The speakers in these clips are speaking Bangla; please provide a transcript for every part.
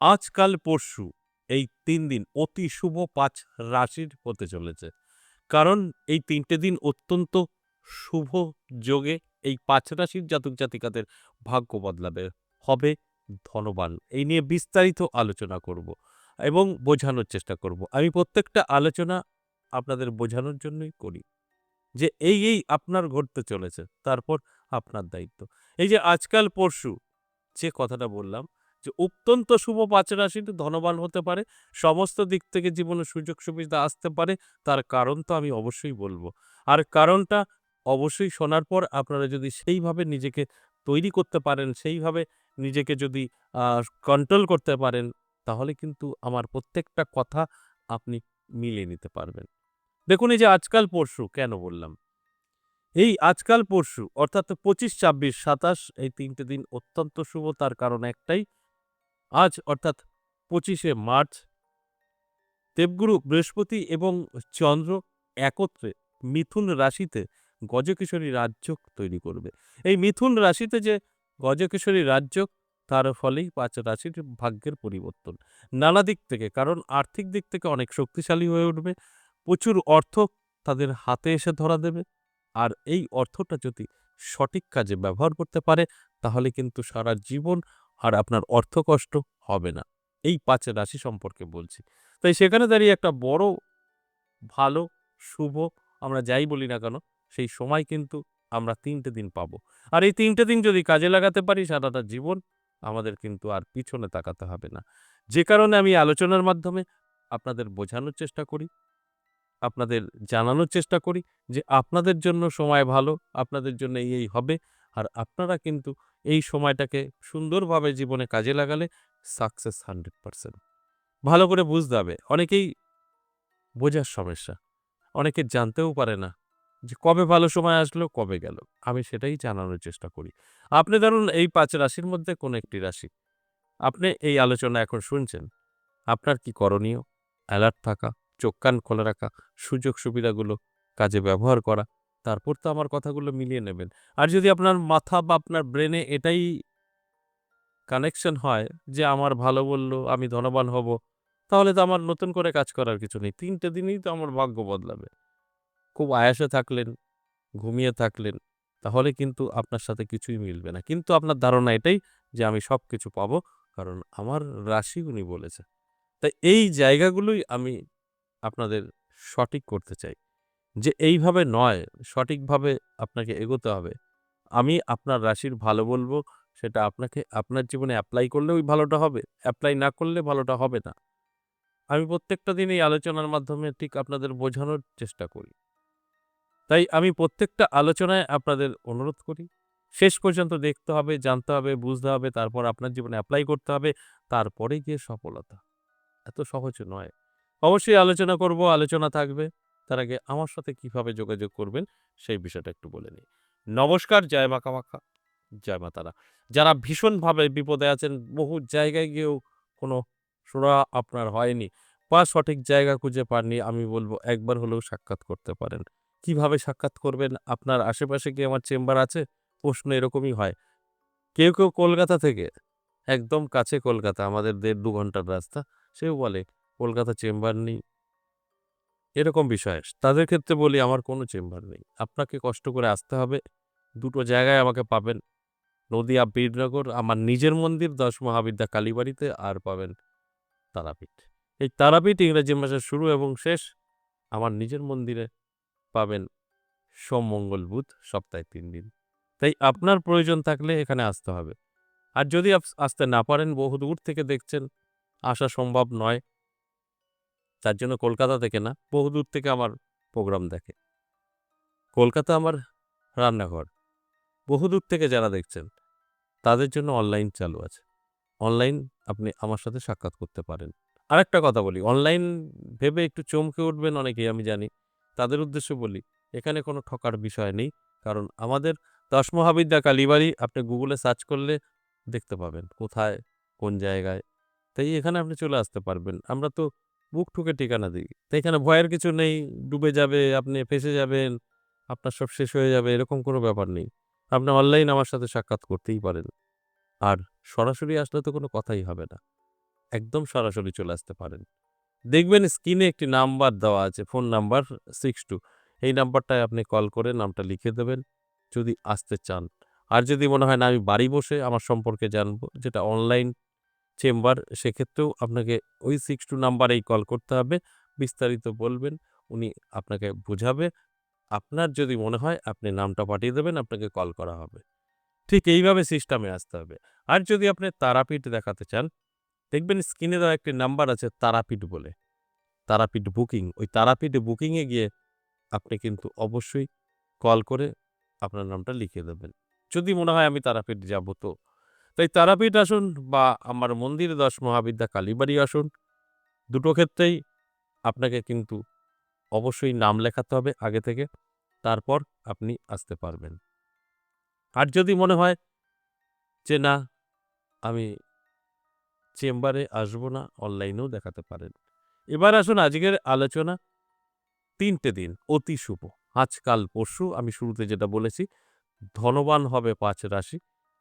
আজকাল পরশু এই ৩ দিন অতি শুভ ৫ রাশির হতে চলেছে। কারণ এই ৩ টে দিন অত্যন্ত শুভ যোগে এই ৫ রাশির জাতক-জাতিকাদের ভাগ্য বদলাবে, হবে ধনবান। এই নিয়ে বিস্তারিত আলোচনা করব এবং বোঝানোর চেষ্টা করব। আমি প্রত্যেকটা আলোচনা আপনাদের বোঝানোর জন্যই করি। যে এই আপনার ঘটতে চলেছে। তারপর আপনার দায়িত্ব। এই যে আজকাল পরশু যে কথাটা বললাম যে অত্যন্ত শুভ ৫ রাশিটি ধনবান হতে পারে। সমস্ত দিক থেকে জীবনে সুযোগ সুবিধা আসতে পারে। তার কারণ তো আমি অবশ্যই বলব। আর কারণটা অবশ্যই শোনার পর আপনারা যদি সেইভাবে নিজেকে তৈরি করতে পারেন, সেইভাবে নিজেকে যদি আ কন্ট্রোল করতে পারেন, তাহলে কিন্তু আমার প্রত্যেকটা কথা আপনি মিলিয়ে নিতে পারবেন। দেখুন এই যে আজকাল পরশু কেন বললাম? এই আজকাল পরশু অর্থাৎ ২৫, ২৬, ২৭ এই ৩ টে দিন অত্যন্ত শুভ তার কারণ একটাই। আজ অর্থাৎ ২৫শে মার্চ দেবগুরু বৃহস্পতি এবং চন্দ্র একত্রে মিথুন রাশিতে গজকেশরী রাজযোগ তৈরি করবে। এই মিথুন রাশিতে যে গজকেশরী রাজযোগ তার ফলেই ৫ রাশির ভাগ্যের পরিবর্তন। নানা দিক থেকে কারণ আর্থিক দিক থেকে অনেক শক্তিশালী হয়ে উঠবে। প্রচুর অর্থ তাদের হাতে এসে ধরা দেবে। আর এই অর্থটা যদি সঠিক কাজে ব্যবহার করতে পারে তাহলে কিন্তু সারা জীবন আর আপনার অর্থকষ্ট হবে না। এই ৫ রাশি সম্পর্কে বলছি। তাই সেখানে দাঁড়িয়ে একটা বড় ভালো, শুভ আমরা যাই বলি না কেন, সেই সময় কিন্তু আমরা ৩ টে দিন পাবো। আর এই ৩ টে দিন যদি কাজে লাগাতে পারি সারাটা জীবন আমাদের কিন্তু আর পিছনে তাকাতে হবে না। যে কারণে আমি আলোচনার মাধ্যমে আপনাদের বোঝানোর চেষ্টা করি, আপনাদের জানানোর চেষ্টা করি যে আপনাদের জন্য সময় ভালো, আপনাদের জন্য এই হবে। আর আপনারা কিন্তু এই সময়টাকে সুন্দরভাবে জীবনে কাজে লাগালে সাকসেস 100%। ভালো করে বুঝতে হবে। অনেকেই বোঝার সমস্যা। অনেকে জানতেও পারে না যে কবে ভালো সময় আসলো, কবে গেল। আমি সেটাই জানানোর চেষ্টা করি। আপনি ধরুন এই ৫ রাশির মধ্যে কোনো একটি রাশি। আপনি এই আলোচনা এখন শুনছেন। আপনার কি করণীয়? অ্যালার্ট থাকা, চোখ কান খোলা রাখা, সুযোগ সুবিধাগুলো কাজে ব্যবহার করা। তারপর তো আমার কথাগুলো মিলিয়ে নেবেন। আর যদি আপনার মাথা বা আপনার ব্রেনে এটাই কানেকশন হয় যে আমার ভালো বলল, আমি ধনবান হব, তাহলে তো আমার নতুন করে কাজ করার কিছু নেই। ৩ টে দিনেই তো আমার ভাগ্য বদলাবে। খুব আয়াসে থাকলেন, ঘুমিয়ে থাকলেন, তাহলে কিন্তু আপনার সাথে কিছুই মিলবে না। কিন্তু আপনার ধারণা এটাই যে আমি সবকিছু পাবো। কারণ আমার রাশি উনি বলেছে। তাই এই জায়গাগুলোই আমি আপনাদের সঠিক করতে চাই। যে এইভাবে নয়, সঠিকভাবে আপনাকে এগোতে হবে। আমি আপনার রাশির ভালো বলব, সেটা আপনাকে আপনার জীবনে এপ্লাই করলে ওই ভালোটা হবে। এপ্লাই না করলে ভালোটা হবে না। আমি প্রত্যেকটা দিন এই আলোচনার মাধ্যমে ঠিক আপনাদের বোঝানোর চেষ্টা করি। তাই আমি প্রত্যেকটা আলোচনায় আপনাদের অনুরোধ করি, শেষ পর্যন্ত দেখতে হবে, জানতে হবে, বুঝতে হবে, তারপর আপনার জীবনে এপ্লাই করতে হবে, তারপরে গিয়ে সফলতা। এত সহজ নয়। অবশ্যই আলোচনা করব, আলোচনা থাকবে। তার আগে আমার সাথে কিভাবে যোগাযোগ করবেন সেই বিষয়টা একটু বলে নিই। নমস্কার, জয় মা কামাখ্যা, জয় মা তারা। যারা ভীষণভাবে বিপদে আছেন, বহু জায়গায় গিয়েও কোনো সুরা আপনার হয়নি বা সঠিক জায়গা খুঁজে পাননি, আমি বলব একবার হলেও সাক্ষাৎ করতে পারেন। কিভাবে সাক্ষাৎ করবেন? আপনার আশেপাশে কি আমার চেম্বার আছে? প্রশ্ন এরকমই হয়। কেউ কলকাতা থেকে একদম কাছে কলকাতা, আমাদের ১.৫-২ ঘন্টার রাস্তা। সেও বলে কলকাতা চেম্বার নেই, এরকম বিষয়। তাদের ক্ষেত্রে বলি আমার কোনো চেম্বার নেই। আপনাকে কষ্ট করে আসতে হবে। ২ টো জায়গায় আমাকে পাবেন। নদিয়া বীরনগর আমার নিজের মন্দির ১০ মহাবিদ্যা কালীবাড়িতে, আর পাবেন তারাপীঠ। এই তারাপীঠ ইংরেজি মাসের শুরু এবং শেষ। আমার নিজের মন্দিরে পাবেন সোম, মঙ্গল, বুধ সপ্তাহে ৩ দিন। তাই আপনার প্রয়োজন থাকলে এখানে আসতে হবে। আর যদি আসতে না পারেন, বহু দূর থেকে দেখছেন, আসা সম্ভব নয়, তার জন্য কলকাতা থেকে না, বহু দূর থেকে আমার প্রোগ্রাম দেখে। কলকাতা আমার রান্নাঘর। বহুদূর থেকে যারা দেখছেন, তাদের জন্য অনলাইন চালু আছে। অনলাইন আপনি আমার সাথে সাক্ষাৎ করতে পারেন। আরেকটা কথা বলি, অনলাইন ভেবে একটু চমকে উঠবেন অনেকেই আমি জানি। তাদের উদ্দেশ্যে বলি, এখানে কোনো ঠকার বিষয় নেই। কারণ আমাদের ১০ মহাবিদ্যা কালীবাড়ি আপনি গুগলে সার্চ করলে দেখতে পাবেন কোথায়, কোন জায়গায়। তাই এখানে আপনি চলে আসতে পারবেন। আমরা তো বুক ঠুকে ঠিকানা দিই। তাই এখানে ভয়ের কিছু নেই, ডুবে যাবে, আপনি ফেঁসে যাবেন, আপনার সব শেষ হয়ে যাবে, এরকম কোনো ব্যাপার নেই। আপনি অনলাইন আমার সাথে সাক্ষাৎ করতেই পারেন। আর সরাসরি আসলে তো কোনো কথাই হবে না। একদম সরাসরি চলে আসতে পারেন। দেখবেন স্ক্রিনে একটি নাম্বার দেওয়া আছে, ফোন নাম্বার 62, এই নাম্বারটায় আপনি কল করে নামটা লিখে দেবেন যদি আসতে চান। আর যদি মনে হয় না আমি বাড়ি বসে আমার সম্পর্কে জানবো, যেটা অনলাইন চেম্বার, সেক্ষেত্রেও আপনাকে ওই 62 নাম্বারেই কল করতে হবে। বিস্তারিত বলবেন, উনি আপনাকে বুঝাবে। আপনার যদি মনে হয় আপনি নামটা পাঠিয়ে দেবেন, আপনাকে কল করা হবে। ঠিক এইভাবে সিস্টেমে আসতে হবে। আর যদি আপনি তারাপীঠ দেখাতে চান, দেখবেন স্ক্রিনে দেওয়া একটি নাম্বার আছে তারাপীঠ বলে। তারাপীঠ বুকিং। ওই তারাপীঠ বুকিংয়ে গিয়ে আপনি কিন্তু অবশ্যই কল করে আপনার নামটা লিখিয়ে দেবেন। যদি মনে হয় আমি তারাপীঠ যাবো তো। তাই তারাপীঠ আসুন বা আমার মন্দির ১০ মহাবিদ্যা কালীবাড়ি আসুন, দুটো ক্ষেত্রেই আপনাকে কিন্তু অবশ্যই নাম লেখাতে হবে আগে থেকে। তারপর আপনি আসতে পারবেন। আর যদি মনে হয় যে না, আমি চেম্বারে আসবো না, অনলাইনেও দেখাতে পারেন। এবার আসুন আজকের আলোচনা। ৩ টে দিন অতি শুভ। আজ, কাল, পরশু আমি শুরুতে যেটা বলেছি, ধনবান হবে ৫ রাশি,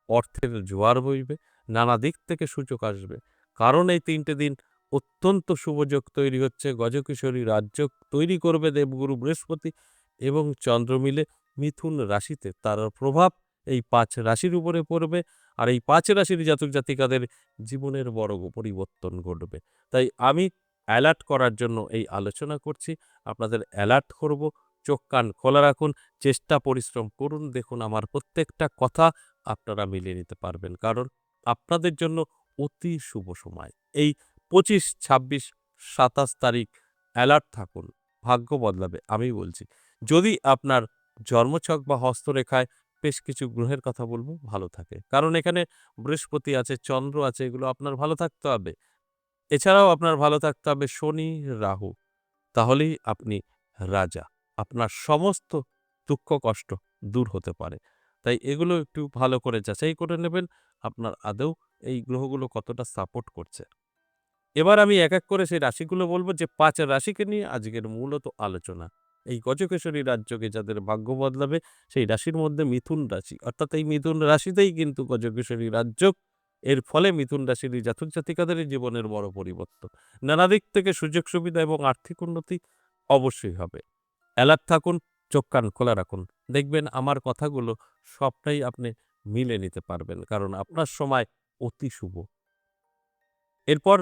অর্থের জোয়ার বইবে, নানা দিক থেকে সুযোগ আসবে। কারণ এই ৩ টে দিন অত্যন্ত শুভযোগ তৈরি হচ্ছে। গজকেশরী রাজযোগ তৈরি করবে দেবগুরু বৃহস্পতি এবং চন্দ্র মিলে মিথুন রাশিতে। তার প্রভাব এই ৫ রাশির উপরে পড়বে। আর এই ৫ রাশির জাতক জাতিকাদের জীবনের বড় পরিবর্তন ঘটবে। তাই আমি অ্যালার্ট করার জন্য এই আলোচনা করছি। আপনাদের অ্যালার্ট করব। চোখ কান খোলা রাখুন, চেষ্টা পরিশ্রম করুন। দেখুন আমার প্রত্যেকটা কথা আপনারা মিলিয়ে নিতে পারবেন। কারণ আপনাদের জন্য অতি শুভ সময়। এই ২৫, ২৬, ২৭ তারিখ অ্যালার্ট থাকুন। ভাগ্য বদলাবে, আমি বলছি। যদি আপনার জন্মছক বা হস্তরেখায় বেশ কিছু গ্রহের কথা বলব, ভালো থাকে। কারণ এখানে বৃহস্পতি আছে, চন্দ্র আছে, এগুলো আপনার ভালো থাকতে হবে। এছাড়াও আপনার ভালো থাকতে হবে শনি, রাহু। তাহলেই আপনি রাজা। আপনার সমস্ত দুঃখ কষ্ট দূর হতে পারে। তাই এগুলো একটু ভালো করে যাচাই করে নেবেন, আপনার আদৌ এই গ্রহগুলো কতটা সাপোর্ট করছে। এবার আমি এক, এক করে সেই রাশিগুলো বলব, যে ৫ রাশিকে নিয়ে আজকের মূলত আলোচনা। এই গজকেশরী রাজযোগে যাদের ভাগ্য বদলাবে, সেই রাশির মধ্যে মিথুন রাশি। অর্থাৎ এই মিথুন রাশিতেই কিন্তু গজকেশরী রাজযোগ। এর ফলে মিথুন রাশির এই জাতক জাতিকাদের জীবনের বড় পরিবর্তন। নানা দিক থেকে সুযোগ সুবিধা এবং আর্থিক উন্নতি অবশ্যই হবে। অ্যালার্ট থাকুন, চোখ কান খোলা রাখুন। দেখবেন আমার কথাগুলো সবটাই আপনি মিলে নিতে পারবেন। কারণ আপনার সময় অতি শুভ। এরপর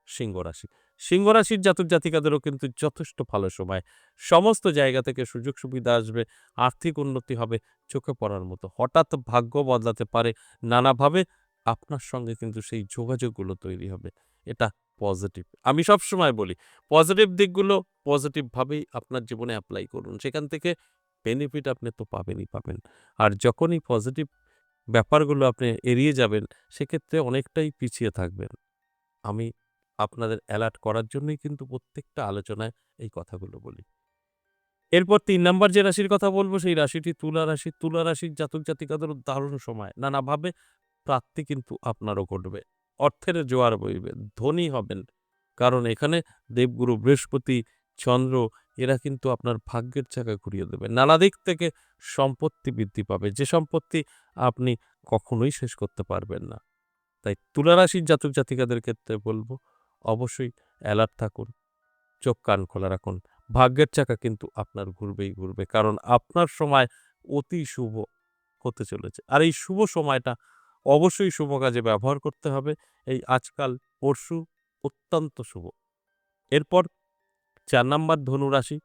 সিংহ রাশি। সিংহ রাশির জাতক জাতিকাদেরও কিন্তু যথেষ্ট ভালো সময়। সমস্ত জায়গা থেকে সুযোগ সুবিধা আসবে, আর্থিক উন্নতি হবে চোখে পড়ার মতো। হঠাৎ ভাগ্য বদলাতে পারে নানাভাবে। আপনার সঙ্গে কিন্তু সেই যোগাযোগগুলো তৈরি হবে। এটা পজিটিভ। আমি সবসময় বলি, পজিটিভ দিকগুলো পজিটিভভাবেই আপনার জীবনে এপ্লাই করুন। সেখান থেকে বেনিফিট আপনি তো পাবেনই পাবেন। আর যখনই পজিটিভ ব্যাপারগুলো আপনি এড়িয়ে যাবেন, সেক্ষেত্রে অনেকটাই পিছিয়ে থাকবেন। আমি আপনাদের অ্যালার্ট করার জন্যই কিন্তু প্রত্যেকটা আলোচনায় এই কথাগুলো বলি। এরপর ৩ নাম্বার যে রাশির কথা বলব, সেই রাশিটি তুলা রাশি। তুলা রাশির জাতক জাতিকাদেরও দারুণ সময়। নানাভাবে প্রাপ্তি কিন্তু আপনারও ঘটবে। অর্থের জোয়ার বইবে, ধনী হবেন। কারণ এখানে দেবগুরু বৃহস্পতি, চন্দ্র, এরা কিন্তু আপনার ভাগ্যের চাকা ঘুরিয়ে দেবে। নানা দিক থেকে সম্পত্তি বৃদ্ধি পাবে, যে সম্পত্তি আপনি কখনোই শেষ করতে পারবেন না। তাই তুলা রাশির জাতক জাতিকাদের ক্ষেত্রে বলব, অবশ্যই অ্যালার্ট থাকুন, চোখ কান খোলা রাখুন। ভাগ্যের চাকা কিন্তু আপনার ঘুরবেই ঘুরবে। কারণ আপনার সময় অতি শুভ হতে চলেছে। আর এই শুভ সময়টা অবশ্যই শুভ কাজে ব্যবহার করতে হবে। এই আজকাল, পরশু অত্যন্ত শুভ। এরপর ৪ নাম্বার ধনুরাশি।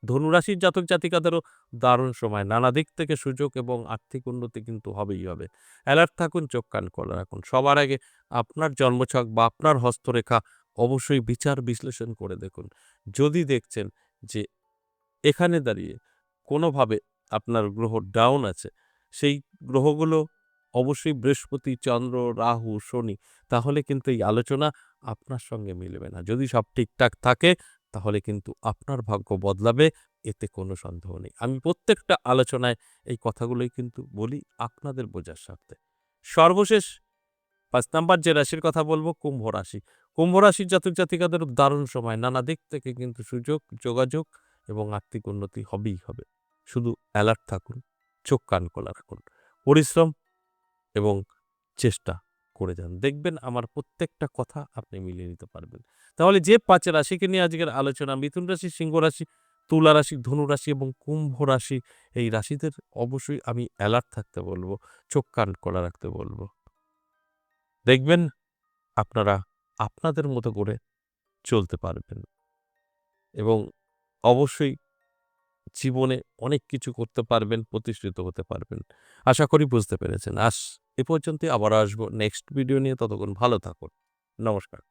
ধনুরাশির জাতক জাতিকাদেরও দারুণ সময়। নানা দিক থেকে সুযোগ এবং আর্থিক উন্নতি কিন্তু হবেই হবে। অ্যালার্ট থাকুন, চোখ কান খোলা রাখুন। সবার আগে আপনার জন্মছক বা আপনার হস্তরেখা অবশ্যই বিচার বিশ্লেষণ করে দেখুন। যদি দেখছেন যে এখানে দাঁড়িয়ে কোনোভাবে আপনার গ্রহ ডাউন আছে, সেই গ্রহগুলো অবশ্যই বৃহস্পতি, চন্দ্র, রাহু, শনি, তাহলে কিন্তু এই আলোচনা আপনার সঙ্গে মিলবে না। যদি সব ঠিকঠাক থাকে, তাহলে কিন্তু আপনার ভাগ্য বদলাবে, এতে কোনো সন্দেহ নেই। আমি প্রত্যেকটা আলোচনায় এই কথাগুলোই কিন্তু বলি আপনাদের বোঝার স্বার্থে। সর্বশেষ ৫ নাম্বার যে রাশির কথা বলব, কুম্ভ রাশি। কুম্ভ রাশির জাতক জাতিকাদের দারুণ সময়। নানা দিক থেকে কিন্তু সুযোগ, যোগাযোগ এবং আর্থিক উন্নতি হবেই হবে। শুধু অ্যালার্ট থাকুন, চোখ কান খোলা রাখুন। পরিশ্রম এবং চেষ্টা করে যান। দেখবেন আমার প্রত্যেকটা কথা আপনি মিলিয়ে নিতে পারবেন। তাহলে যে ৫ রাশিকে নিয়ে আজকের আলোচনা মিথুন রাশি, সিংহ রাশি, তুলা রাশি, ধনু রাশি এবং কুম্ভ রাশি, এই রাশিদের অবশ্যই আমি অ্যালার্ট থাকতে বলব, চোখ কান খোলা রাখতে বলব। দেখবেন আপনারা আপনাদের মতো করে চলতে পারবেন এবং অবশ্যই জীবনে অনেক কিছু করতে পারবেন, প্রতিষ্ঠিত হতে পারবেন। আশা করি বুঝতে পেরেছেন। এ পর্যন্তই, আবারও আসবো নেক্সট ভিডিও নিয়ে। ততক্ষণ ভালো থাকুন। নমস্কার।